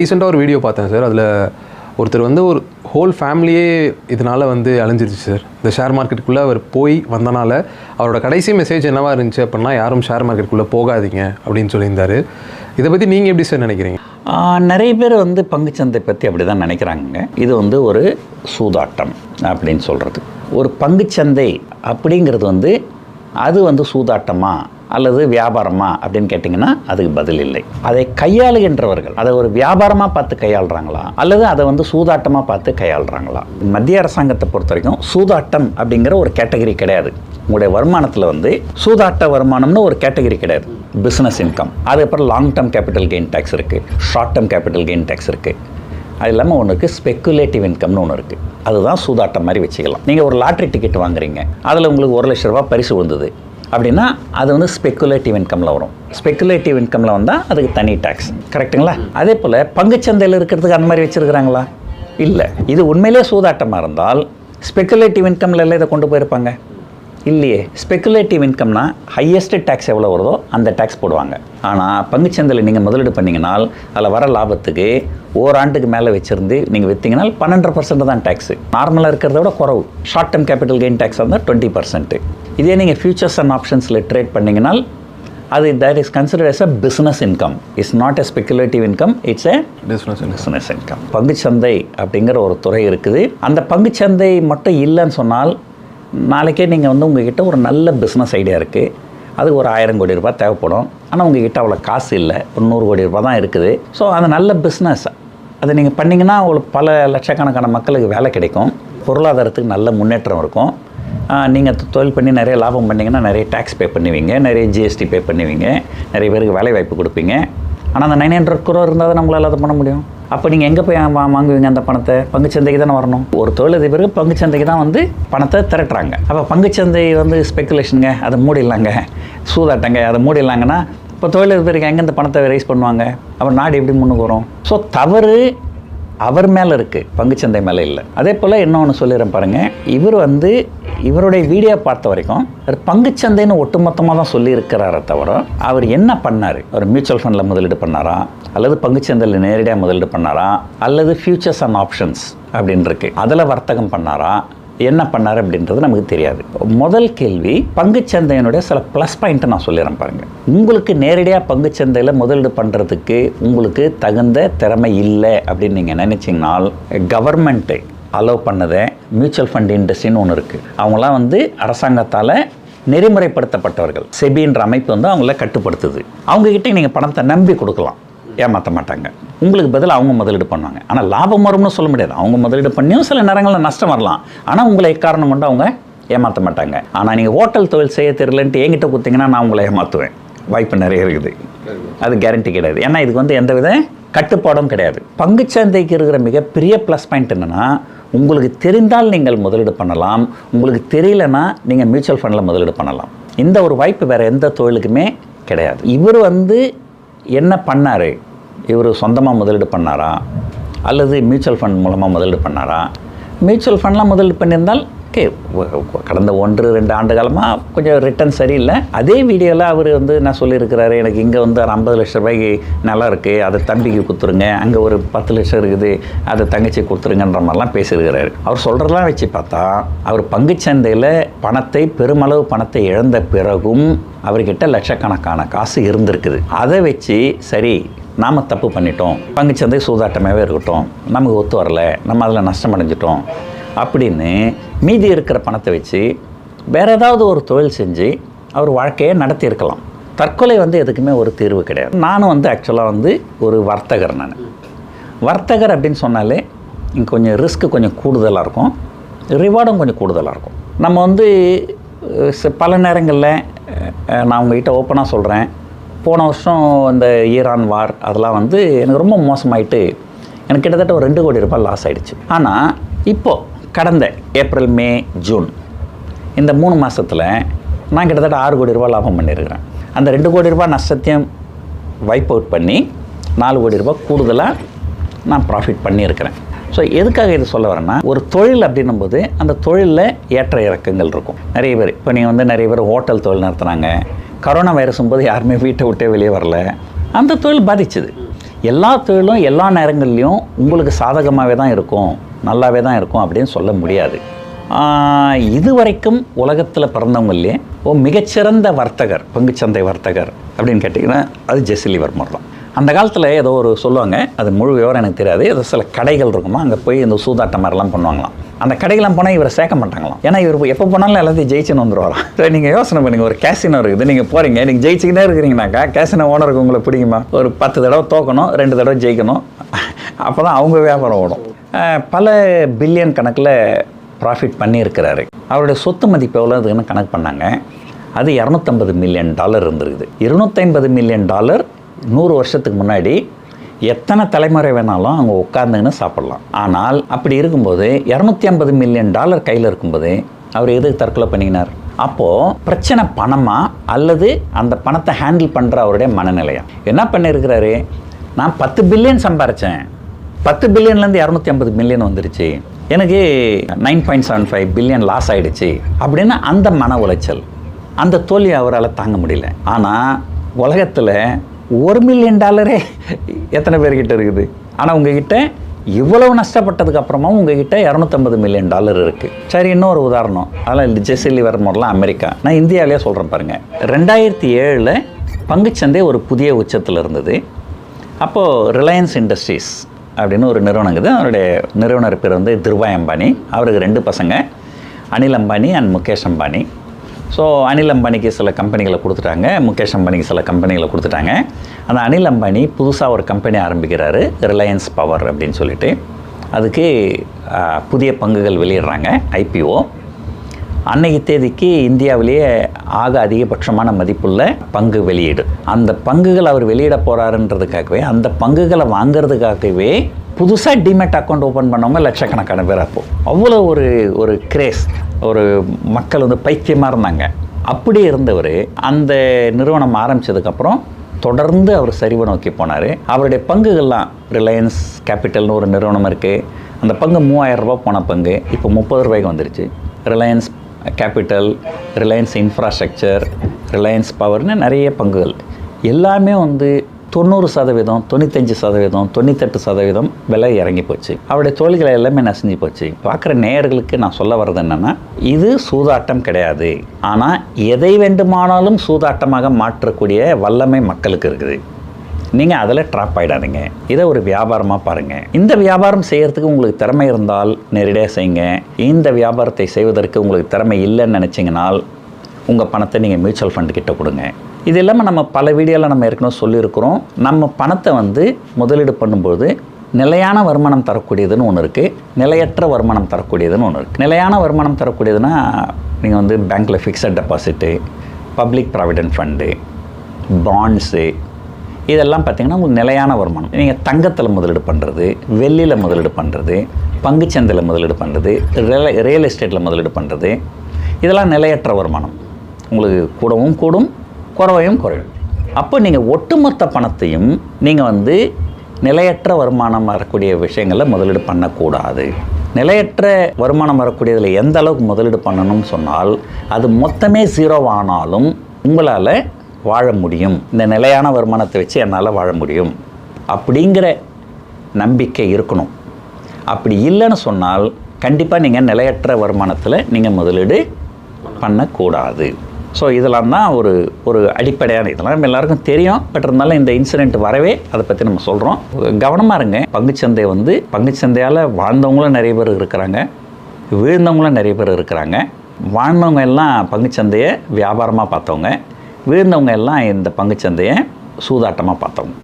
ரீசெண்டாக ஒரு வீடியோ பார்த்தேன் சார். அதில் ஒருத்தர் வந்து ஒரு ஹோல் ஃபேமிலியே இதனால் வந்து அழிஞ்சிருச்சு சார். இந்த ஷேர் மார்க்கெட்டுக்குள்ளே அவர் போய் வந்தனால அவரோட கடைசி மெசேஜ் என்னவா இருந்துச்சு அப்படின்னா, யாரும் ஷேர் மார்க்கெட்டுக்குள்ளே போகாதீங்க அப்படின்னு சொல்லியிருந்தார். இதை பற்றி நீங்கள் எப்படி சார் நினைக்கிறீங்க? நிறைய பேர் வந்து பங்குச்சந்தை பற்றி அப்படி தான் நினைக்கிறாங்க. இது வந்து ஒரு சூதாட்டம் அப்படின்னு சொல்கிறது. ஒரு பங்குச்சந்தை அப்படிங்கிறது வந்து அது வந்து சூதாட்டமா அல்லது வியாபாரமா அப்படின்னு கேட்டிங்கன்னா அதுக்கு பதில் இல்லை. அதை கையாளுகின்றவர்கள் அதை ஒரு வியாபாரமாக பார்த்து கையாளுறாங்களா அல்லது அதை வந்து சூதாட்டமாக பார்த்து கையாளுறாங்களா? மத்திய அரசாங்கத்தை பொறுத்த வரைக்கும் சூதாட்டம் அப்படிங்கிற ஒரு கேட்டகரி கிடையாது. உங்களுடைய வருமானத்தில் வந்து சூதாட்ட வருமானம்னு ஒரு கேட்டகரி கிடையாது. பிஸ்னஸ் இன்கம், அதுக்கப்புறம் long term capital gain tax இருக்குது, short term capital gain tax இருக்குது. அது இல்லாமல் ஒன்று இருக்குது ஸ்பெக்குலேட்டிவ் இன்கம்னு ஒன்று இருக்குது. அதுதான் சூதாட்டம் மாதிரி வச்சுக்கலாம். நீங்கள் ஒரு லாட்ரி டிக்கெட் வாங்குறீங்க, அதில் உங்களுக்கு 1 லட்ச ரூபா பரிசு விழுந்தது அப்படின்னா அது வந்து ஸ்பெக்குலேட்டிவ் இன்கமில் வரும். ஸ்பெக்குலேட்டிவ் இன்கமில் வந்தால் அதுக்கு தனி டேக்ஸ், கரெக்டுங்களா? அதே போல் பங்குச்சந்தையில் இருக்கிறதுக்கு அந்த மாதிரி வச்சுருக்கிறாங்களா? இல்லை. இது உண்மையிலே சூதாட்டமாக இருந்தால் ஸ்பெக்குலேட்டிவ் இன்கமில் எல்லாம் இதை கொண்டு போயிருப்பாங்க இல்லையே. ஸ்பெக்குலேட்டிவ் இன்கம்னா ஹையஸ்ட் டேக்ஸ் எவ்வளோ வருதோ அந்த டேக்ஸ் போடுவாங்க. ஆனால் பங்குச்சந்தையில் நீங்கள் முதலீடு பண்ணிங்கனால் அதில் வர லாபத்துக்கு ஓராண்டுக்கு மேலே வச்சுருந்து நீங்கள் விற்றீங்கன்னா 12% தான் டேக்ஸு. நார்மலாக இருக்கிறத விட குறவு. Short term capital gain tax வந்தால் 20%. இதே நீங்கள் ஃபியூச்சர்ஸ் அண்ட் ஆப்ஷன்ஸில் ட்ரேட் பண்ணிங்கனால் அது that is considered as a business income. It's not a speculative income, it's a business income. பங்குச்சந்தை அப்படிங்கிற ஒரு துறை இருக்குது. அந்த பங்குச்சந்தை மட்டும் இல்லைன்னு சொன்னால் நாளைக்கே நீங்கள் வந்து உங்ககிட்ட ஒரு நல்ல பிஸ்னஸ் ஐடியா இருக்குது, அதுக்கு ஒரு 1000 கோடி ரூபாய் தேவைப்படும். ஆனால் உங்ககிட்ட அவ்வளோ காசு இல்லை, ஒரு 100 கோடி ரூபாய் தான் இருக்குது. ஸோ அந்த நல்ல பிஸ்னஸ் அதை நீங்கள் பண்ணிங்கன்னா உங்களுக்கு பல லட்சக்கணக்கான மக்களுக்கு வேலை கிடைக்கும், பொருளாதாரத்துக்கு நல்ல முன்னேற்றம் இருக்கும். நீங்கள் தொழில் பண்ணி நிறைய லாபம் பண்ணிங்கன்னா நிறைய டேக்ஸ் பே பண்ணுவீங்க, நிறைய ஜிஎஸ்டி பே பண்ணுவீங்க, நிறைய பேருக்கு வேலை வாய்ப்பு கொடுப்பீங்க. ஆனால் அந்த 900 crore இருந்தால் தான் நம்மளால் அதை பண்ண முடியும். அப்போ நீங்கள் எங்கே போய் வாங்குவீங்க அந்த பணத்தை? பங்குச்சந்தைக்கு தானே வரணும். ஒரு தொழிலதிபருக்கு பங்குச்சந்தைக்கு தான் வந்து பணத்தை திரட்டுறாங்க. அப்போ பங்குச்சந்தை வந்து ஸ்பெக்குலேஷனுங்க, அதை மூடிடலாங்க, சூதாட்டங்க, அதை மூடிடலாங்கன்னா இப்போ தொழிலதிபருக்கு எங்கே இந்த பணத்தை ரைஸ் பண்ணுவாங்க? அப்போ நாடு எப்படி முன்னுக்கு வரும்? ஸோ தவறு அவர் மேலே இருக்குது, பங்குச்சந்தை மேலே இல்லை. அதே போல் இன்னொன்று சொல்லிடுறேன் பாருங்கள். இவர் வந்து இவருடைய வீடியோ பார்த்த வரைக்கும் பங்குச்சந்தைன்னு ஒட்டுமொத்தமாக தான் சொல்லியிருக்கிறாரே தவிர அவர் என்ன பண்ணார்? அவர் மியூச்சுவல் ஃபண்டில் முதலீடு பண்ணாரா அல்லது பங்குச்சந்தையில் நேரடியாக முதலீடு பண்ணாரா அல்லது ஃபியூச்சர்ஸ் அண்ட் ஆப்ஷன்ஸ் அப்படின்னு இருக்கு அதில் வர்த்தகம் பண்ணாரா, என்ன பண்ணார் அப்படின்றது நமக்கு தெரியாது. முதல் கேள்வி, பங்குச்சந்தையினுடைய சில ப்ளஸ் பாயிண்ட்டை நான் சொல்லிடுறேன் பாருங்கள். உங்களுக்கு நேரடியாக பங்குச்சந்தையில் முதலீடு பண்ணுறதுக்கு உங்களுக்கு தகுந்த திறமை இல்லை அப்படின்னு நீங்கள் நினச்சிங்கனால் கவர்மெண்ட்டு அலோவ் பண்ணதை மியூச்சுவல் ஃபண்ட் இண்டஸ்ட்ரின்னு ஒன்று இருக்குது. அவங்களாம் வந்து அரசாங்கத்தால் நெறிமுறைப்படுத்தப்பட்டவர்கள். செபின்ற அமைப்பு வந்து அவங்கள கட்டுப்படுத்துது. அவங்கக்கிட்ட நீங்கள் பணத்தை நம்பி கொடுக்கலாம், ஏமாற்ற மாட்டாங்க. உங்களுக்கு பதில் அவங்க முதலீடு பண்ணுவாங்க. ஆனால் லாபம் வரும்னு சொல்ல முடியாது. அவங்க முதலீடு பண்ணியும் சில நேரங்களில் நஷ்டம் வரலாம். ஆனால் உங்களை எக்காரணம் கொண்டு அவங்க ஏமாற்ற மாட்டாங்க. ஆனால் நீங்கள் ஹோட்டல் தொழில் செய்ய தெரியலன்ட்டு என்கிட்ட கொடுத்தீங்கன்னா நான் உங்களை ஏமாற்றுவேன், வாய்ப்பு நிறைய இருக்குது. அது கேரண்டி கிடையாது. ஏன்னா இதுக்கு வந்து எந்தவித கட்டுப்பாடும் கிடையாது. பங்குச்சந்தைக்கு இருக்கிற மிகப்பெரிய ப்ளஸ் பாயிண்ட் என்னென்னா, உங்களுக்கு தெரிந்தால் நீங்கள் முதலீடு பண்ணலாம், உங்களுக்கு தெரியலன்னா நீங்கள் மியூச்சுவல் ஃபண்டில் முதலீடு பண்ணலாம். இந்த ஒரு வாய்ப்பு வேறு எந்த தொழிலுக்குமே கிடையாது. இவர் வந்து என்ன பண்ணார்? இவர் சொந்தமாக முதலீடு பண்ணாரா அல்லது மியூச்சுவல் ஃபண்ட் மூலமாக முதலீடு பண்ணாரா? மியூச்சுவல் ஃபண்ட்லாம் முதலீடு பண்ணியிருந்தால் ஓகே, கடந்த 1-2 ஆண்டு காலமாக கொஞ்சம் ரிட்டர்ன் சரியில்லை. அதே வீடியோவில் அவர் வந்து என்ன சொல்லியிருக்கிறாரு, எனக்கு இங்கே வந்து ஒரு 50 லட்ச ரூபாய்க்கு நிலம் இருக்குது, அதை தம்பிக்கு கொடுத்துருங்க, அங்கே ஒரு 10 லட்சம் இருக்குது, அதை தங்கச்சி கொடுத்துருங்கன்ற மாதிரிலாம் பேசியிருக்கிறாரு. அவர் சொல்கிறதெல்லாம் வச்சு பார்த்தா அவர் பங்குச்சந்தையில் பெருமளவு பணத்தை இழந்த பிறகும் அவர்கிட்ட லட்சக்கணக்கான காசு இருந்திருக்குது. அதை வச்சு சரி நாம் தப்பு பண்ணிட்டோம், பங்குச்சந்தை சூதாட்டமாகவே இருக்கட்டும், நமக்கு ஒத்து வரலை, நம்ம அதில் நஷ்டம் அடைஞ்சிட்டோம் அப்படின்னு மீதி இருக்கிற பணத்தை வச்சு வேறு ஏதாவது ஒரு தொழில் செஞ்சு அவர் வாழ்க்கையை நடத்தியிருக்கலாம். தற்கொலை வந்து எதுக்குமே ஒரு தீர்வு கிடையாது. நானும் வந்து ஆக்சுவலாக வந்து ஒரு வர்த்தகர். நான் வர்த்தகர் அப்படின்னு சொன்னாலே இங்கே கொஞ்சம் ரிஸ்க்கு கொஞ்சம் கூடுதலாக இருக்கும், ரிவார்டும் கொஞ்சம் கூடுதலாக இருக்கும். நம்ம வந்து பல நேரங்களில் நான் உங்கள்கிட்ட ஓப்பனாக சொல்கிறேன், போன வருஷம் இந்த ஈரான் வார் அதெல்லாம் வந்து எனக்கு ரொம்ப மோசமாயிட்டு எனக்கு கிட்டத்தட்ட ஒரு 2 கோடி ரூபாய் லாஸ் ஆகிடுச்சு. ஆனால் இப்போது கடந்த ஏப்ரல், மே, ஜூன் இந்த 3 மாதத்தில் நான் கிட்டத்தட்ட 6 கோடி ரூபாய் லாபம் பண்ணியிருக்கிறேன். அந்த 2 கோடி ரூபாய் நஷ்டத்தையும் வைப் அவுட் பண்ணி 4 கோடி ரூபாய் கூடுதலாக நான் ப்ராஃபிட் பண்ணியிருக்கிறேன். ஸோ எதுக்காக இது சொல்ல வரேன்னா, ஒரு தொழில் அப்படின்னும்போது அந்த தொழிலில் ஏற்ற இறக்கங்கள் இருக்கும். நிறைய பேர் இப்போ நீங்கள் வந்து நிறைய பேர் ஹோட்டல் தொழில் நடத்துனாங்க. கரோனா வைரஸும் போது யாருமே வீட்டை விட்டே வெளியே வரல, அந்த தொழில் பாதிச்சுது. எல்லா தொழிலும் எல்லா நேரங்கள்லையும் உங்களுக்கு சாதகமாகவே தான் இருக்கும், நல்லாவே தான் இருக்கும் அப்படின்னு சொல்ல முடியாது. இதுவரைக்கும் உலகத்தில் பிறந்தவங்களே மிகச்சிறந்த வர்த்தகர், பங்குச்சந்தை வர்த்தகர் அப்படின்னு கேட்டிங்கன்னா அது ஜெஸ்ஸி லிவர்மோர் தான். அந்த காலத்தில் ஏதோ ஒரு சொல்லுவாங்க, அது முழு விவரம் எனக்கு தெரியாது, ஏதோ சில கடைகள் இருக்குமா, அங்கே போய் இந்த சூதாட்டம் மாதிரிலாம் பண்ணுவாங்களாம். அந்த கடைகள்லாம் போனால் இவரை சேர்க்க மாட்டாங்களாம். ஏன்னா இவர் எப்போ போனாலும் எல்லாத்தையும் ஜெயிச்சுன்னு வந்துடுவாராம். சரி, நீங்கள் யோசனை பண்ணுங்க, ஒரு கேசினோ இருக்குது, நீங்கள் போகிறீங்க, நீங்கள் ஜெயிச்சுக்கிட்டே இருக்கிறீங்கனாக்கா கேசினோ ஓனருக்கு உங்களை பிடிக்குமா? ஒரு 10 தடவை தோக்கணும், 2 தடவை ஜெயிக்கணும், அப்போ தான் அவங்க வியாபாரம் ஓடும். பல பில்லியன் கணக்கில் ப்ராஃபிட் பண்ணியிருக்கிறாரு. அவருடைய சொத்து மதிப்பு எவ்வளோ அதுன்னு கணக்கு பண்ணாங்க. அது $250 மில்லியன் இருந்திருக்குது. $250 மில்லியன் 100 வருஷத்துக்கு முன்னாடி எத்தனை தலைமுறை வேணாலும் அவங்க உட்காந்துன்னு சாப்பிட்லாம். ஆனால் அப்படி இருக்கும்போது $250 மில்லியன் கையில் இருக்கும்போது அவர் எதுக்கு தற்கொலை பண்ணினார்? அப்போது பிரச்சனை பணமா அல்லது அந்த பணத்தை ஹேண்டில் பண்ணுற அவருடைய மனநிலையா? என்ன பண்ணியிருக்கிறாரு, நான் 10 பில்லியன் சம்பாரித்தேன், 10 பில்லியன்லேருந்து 250 மில்லியன் வந்துருச்சு, எனக்கு 9.75 பில்லியன் லாஸ் ஆகிடுச்சு அப்படின்னு அந்த மன உளைச்சல், அந்த தோல்வி அவரால் தாங்க முடியல. ஆனால் உலகத்தில் $1 மில்லியன் எத்தனை பேர்கிட்ட இருக்குது? ஆனால் உங்ககிட்ட இவ்வளவு நஷ்டப்பட்டதுக்கு அப்புறமா உங்ககிட்ட $250 மில்லியன் இருக்குது. சரி, இன்னொரு உதாரணம், அதெல்லாம் ஜெஸ்ஸி லிவர்மோர்லாம் அமெரிக்கா, நான் இந்தியாவிலே சொல்கிறேன் பாருங்கள். 2007 பங்குச்சந்தை ஒரு புதிய உச்சத்தில் இருந்தது. அப்போது ரிலையன்ஸ் இண்டஸ்ட்ரீஸ் அப்படின்னு ஒரு நிறுவனம் இருக்குது. அவருடைய நிறுவனர் பேர் வந்து திருபாய் அம்பானி. அவருக்கு 2 பசங்க, அனில் அம்பானி அண்ட் முகேஷ் அம்பானி. ஸோ அனில் அம்பானிக்கு சில கம்பெனிகளை கொடுத்துட்டாங்க, முகேஷ் அம்பானிக்கு சில கம்பெனிகளை கொடுத்துட்டாங்க. அந்த அனில் அம்பானி புதுசாக ஒரு கம்பெனி ஆரம்பிக்கிறாரு, ரிலையன்ஸ் பவர் அப்படின்னு சொல்லிட்டு. அதுக்கு புதிய பங்குகள் வெளியிடுறாங்க, IPO. அன்னைக்கு தேதிக்கு இந்தியாவிலேயே ஆக அதிகபட்சமான மதிப்புள்ள பங்கு வெளியீடு. அந்த பங்குகள் அவர் வெளியிட போகிறாருன்றதுக்காகவே, அந்த பங்குகளை வாங்கிறதுக்காகவே புதுசாக டிமேட் அக்கௌண்ட் ஓப்பன் பண்ணவங்க லட்சக்கணக்கான பேர். அப்போது அவ்வளோ ஒரு கிரேஸ், ஒரு மக்கள் வந்து பைத்தியமாக இருந்தாங்க. அப்படி இருந்தவர் அந்த நிறுவனம் ஆரம்பித்ததுக்கப்புறம் தொடர்ந்து அவர் சரிவை நோக்கி போனார். அவருடைய பங்குகள்லாம் ரிலையன்ஸ் கேபிட்டல்னு ஒரு நிறுவனம் இருக்குது, அந்த பங்கு 3000 ரூபா போன பங்கு இப்போ 30 ரூபாய்க்கு வந்துருச்சு. ரிலையன்ஸ் கேபிட்டல், ரிலையன்ஸ் இன்ஃப்ராஸ்ட்ரக்சர், ரிலையன்ஸ் பவர்னு நிறைய பங்குகள் எல்லாமே வந்து 90%, 95%, 98% விலை இறங்கி போச்சு. அவருடைய தொழில்களை எல்லாமே நசிஞ்சு போச்சு. பார்க்குற நேயர்களுக்கு நான் சொல்ல வர்றது என்னென்னா, இது சூதாட்டம் கிடையாது. ஆனால் எதை வேண்டுமானாலும் சூதாட்டமாக மாற்றக்கூடிய வல்லமை மக்களுக்கு இருக்குது. நீங்கள் அதில் ட்ராப் ஆகிடாதீங்க. இதை ஒரு வியாபாரமாக பாருங்கள். இந்த வியாபாரம் செய்கிறதுக்கு உங்களுக்கு திறமை இருந்தால் நேரடியாக செய்யுங்க. இந்த வியாபாரத்தை செய்வதற்கு உங்களுக்கு திறமை இல்லைன்னு நினச்சிங்கனால் உங்கள் பணத்தை நீங்கள் மியூச்சுவல் ஃபண்டுக்கிட்ட கொடுங்க. இது இல்லாமல் நம்ம பல வீடியோவில் நம்ம ஏற்கனவே சொல்லியிருக்கிறோம், நம்ம பணத்தை வந்து முதலீடு பண்ணும்போது நிலையான வருமானம் தரக்கூடியதுன்னு ஒன்று இருக்குது, நிலையற்ற வருமானம் தரக்கூடியதுன்னு ஒன்று இருக்குது. நிலையான வருமானம் தரக்கூடியதுன்னா நீங்கள் வந்து பேங்க்கில் fixed deposit, public provident fund, bonds, இதெல்லாம் பார்த்திங்கன்னா உங்களுக்கு நிலையான வருமானம். நீங்கள் தங்கத்தில் முதலீடு பண்ணுறது, வெள்ளியில் முதலீடு பண்ணுறது, பங்குச்சந்தையில் முதலீடு பண்ணுறது, ரியல் எஸ்டேட்டில் முதலீடு பண்ணுறது, இதெல்லாம் நிலையற்ற வருமானம். உங்களுக்கு கூடவும் கூடும், குறைவையும் குறையும். அப்போ நீங்கள் ஒட்டுமொத்த பணத்தையும் நீங்கள் வந்து நிலையற்ற வருமானம் வரக்கூடிய விஷயங்களில் முதலீடு பண்ணக்கூடாது. நிலையற்ற வருமானம் வரக்கூடியதில் எந்த அளவுக்கு முதலீடு பண்ணணும்னு சொன்னால், அது மொத்தமே 0 ஆனாலும் உங்களால் வாழ முடியும். இந்த நிலையான வருமானத்தை வச்சு என்னால் வாழ முடியும் அப்படிங்கிற நம்பிக்கை இருக்கணும். அப்படி இல்லைன்னு சொன்னால் கண்டிப்பாக நீங்கள் நிலையற்ற வருமானத்தில் நீங்கள் முதலீடு பண்ணக்கூடாது. ஸோ இதெல்லாம் தான் ஒரு அடிப்படையான, இதெல்லாம் நம்ம எல்லாருக்கும் தெரியும். பட் இருந்தாலும் இந்த இன்சிடெண்ட் வரவே அதை பற்றி நம்ம சொல்கிறோம். கவனமாக இருங்க. பங்குச்சந்தை வந்து பங்குச்சந்தையால் வாழ்ந்தவங்களும் நிறைய பேர் இருக்கிறாங்க, வீழ்ந்தவங்களும் நிறைய பேர் இருக்கிறாங்க. வாழ்ந்தவங்க எல்லாம் பங்குச்சந்தையை வியாபாரமாக பார்த்தவங்க, வீழ்ந்தவங்க எல்லாம் இந்த பங்குச்சந்தையை சூதாட்டமாக பார்த்தவங்க.